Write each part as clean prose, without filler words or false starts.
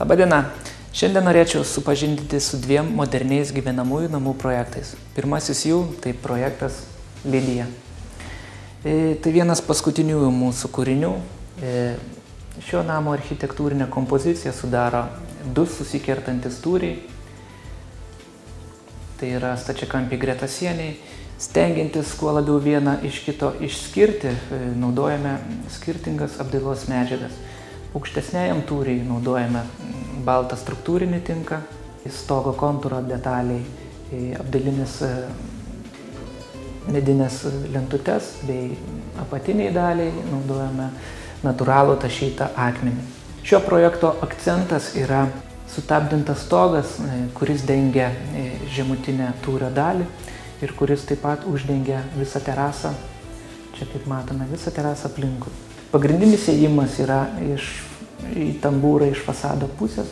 Labadiena! Šiandien norėčiau supažindinti su dviem moderniais gyvenamųjų namų projektais. Pirmasis jų tai projektas Lidija. Tai vienas paskutiniųjų mūsų kūrinių. Šio namo architektūrinę kompoziciją sudaro du susikertantys tūriai. Tai yra stačiakampiai gretasieniai. Stengiantis kuo labiau vieną iš kito išskirti, naudojame skirtingas apdailos medžiagas. Aukštesniajam tūriai naudojame baltą struktūrinį tinką, stogo kontūro detaliai, apdailinės medinės lentutes bei apatiniai daliai naudojame natūralų tašytą akmenį. Šio projekto akcentas yra sutapdintas stogas, kuris dengia žemutinę tūrio dalį ir kuris taip pat uždengia visą terasą. Čia, kaip matome, visą terasą aplinkui. Pagrindinis įėjimas yra į tambūrą iš fasado pusės.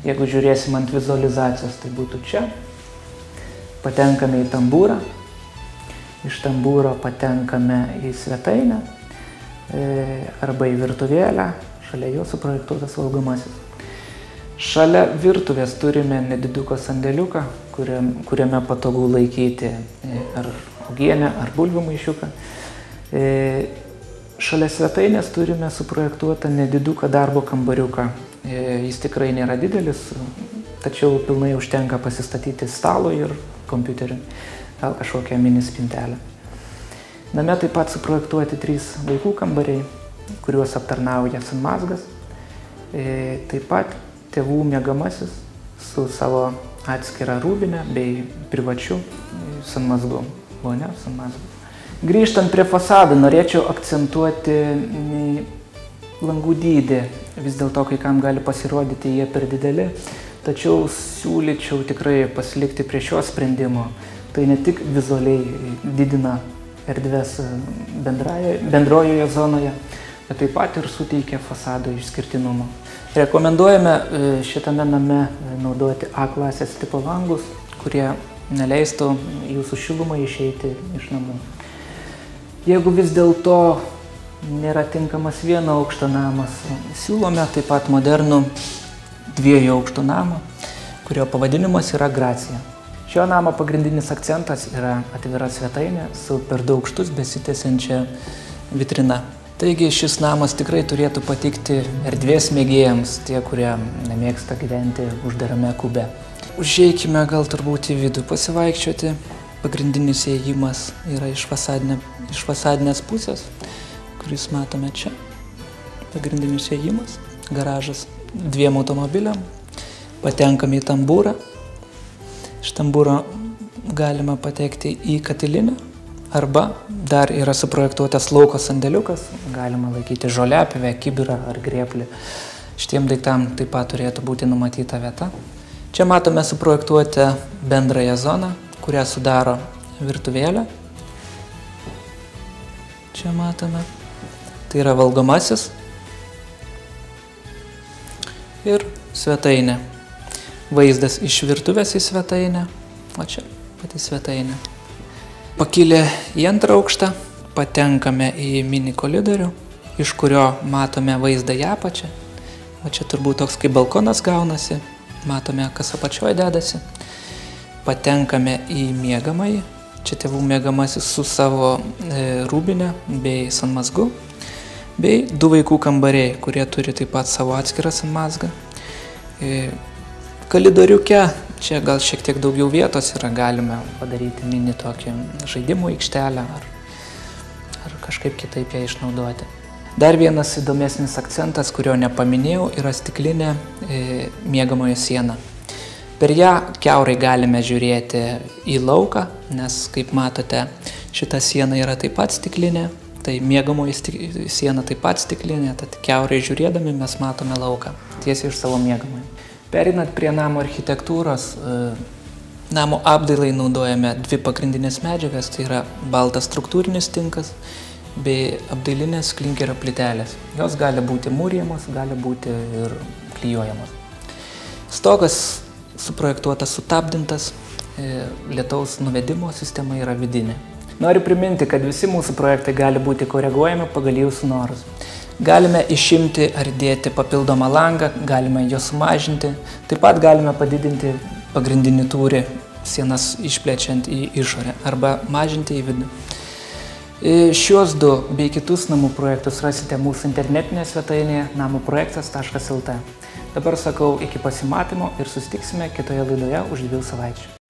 Jeigu žiūrėsim ant vizualizacijos, tai būtų čia. Patenkame į tambūrą. Iš tambūro patenkame į svetainę arba į virtuvėlę. Šalia jo suprojektuotas valgomasis. Šalia virtuvės turime nediduką sandėliuką, kuriame patogu laikyti ar uogienę, ar bulvių maišiuką. Šalia svetainės turime suprojektuotą nediduką darbo kambariuką. Jis tikrai nėra didelis, tačiau pilnai užtenka pasistatyti stalo ir kompiuterį, gal kažkokią mini spintelę. Name taip pat suprojektuoti 3 vaikų kambariai, kuriuos aptarnauja sanmazgas. Taip pat tėvų miegamasis su savo atskira rūbine bei privačiu sanmazgu. Vonia, sanmazgu. Grįžtant prie fasadų, norėčiau akcentuoti langų dydį. Vis dėlto kai kam gali pasirodyti jie per dideli, tačiau siūlyčiau tikrai pasilikti prie šio sprendimo. Tai ne tik vizualiai didina erdves bendrojoje zonoje, bet taip pat ir suteikia fasado išskirtinumo. Rekomenduojame šitame name naudoti A klasės tipo langus, kurie neleistų jūsų šilumą išeiti iš namų. Jeigu vis dėlto nėra tinkamas vieno aukšto namas, siūlome taip pat modernų 2 aukštų namą, kurio pavadinimas yra Gracija. Šio namo pagrindinis akcentas yra atvira svetainė su per 2 aukštus besitęsiančia vitrina. Taigi šis namas tikrai turėtų patikti erdvės mėgėjams, tie, kurie nemėgsta gyventi uždarame kube. Užeikime gal turbūt į vidų pasivaikščioti. Pagrindinis įėjimas yra iš fasadinės pusės, kuris matome čia. Pagrindinis įėjimas, garažas 2 automobiliam. Patenkame į tambūrą. Iš tambūro galima patekti į katilinę. Arba dar yra suprojektuotas lauko sandėliukas. Galima laikyti žoliapjovę, kibirą ar grėblį. Šitiem daiktam taip pat turėtų būti numatyta vieta. Čia matome suprojektuotą bendrąją zoną, kurią sudaro virtuvėlė. Čia matome. Tai yra valgomasis ir svetainė. Vaizdas iš virtuvės į svetainę, o čia pati svetainė. Pakilę į 2 aukštą, patenkame į mini koridorių, iš kurio matome vaizdą į apačią. O čia turbūt toks kaip balkonas gaunasi, matome, kas apačioje dedasi. Patenkame į miegamąjį, čia tėvų miegamasis su savo rūbine bei sanmazgu, bei 2 vaikų kambariai, kurie turi taip pat savo atskirą sanmazgą. Kalidoriuke, čia gal šiek tiek daugiau vietos yra, galime padaryti mini tokį žaidimų aikštelę ar kažkaip kitaip ją išnaudoti. Dar vienas įdomesnis akcentas, kurio nepaminėjau, yra stiklinė miegamojo siena. Per ją kiaurai galime žiūrėti į lauką, nes, kaip matote, šita siena yra taip pat stiklinė, tai miegamoji siena taip pat stiklinė, tad kiaurai žiūrėdami mes matome lauką, tiesiai iš savo miegamojo. Perinant prie namo architektūros, namo apdailai naudojame 2 pagrindinės medžiagas, tai yra baltas struktūrinis tinkas bei apdailinės klinkerio plytelės. Jos gali būti mūrijamos, gali būti ir klijuojamos. Stogas suprojektuotas sutapdintas, lietaus nuvedimo sistema yra vidinė. Noriu priminti, kad visi mūsų projektai gali būti koreguojami pagal jūsų norus. Galime išimti ar dėti papildomą langą, galime jo sumažinti, taip pat galime padidinti pagrindinį tūrį, sienas išplečiant į išorę arba mažinti į vidų. Šiuos du bei kitus namų projektus rasite mūsų internetinėje svetainėje namoprojektas.lt. Dabar sakau iki pasimatymo ir susitiksime kitoje laidoje už 2 savaičių.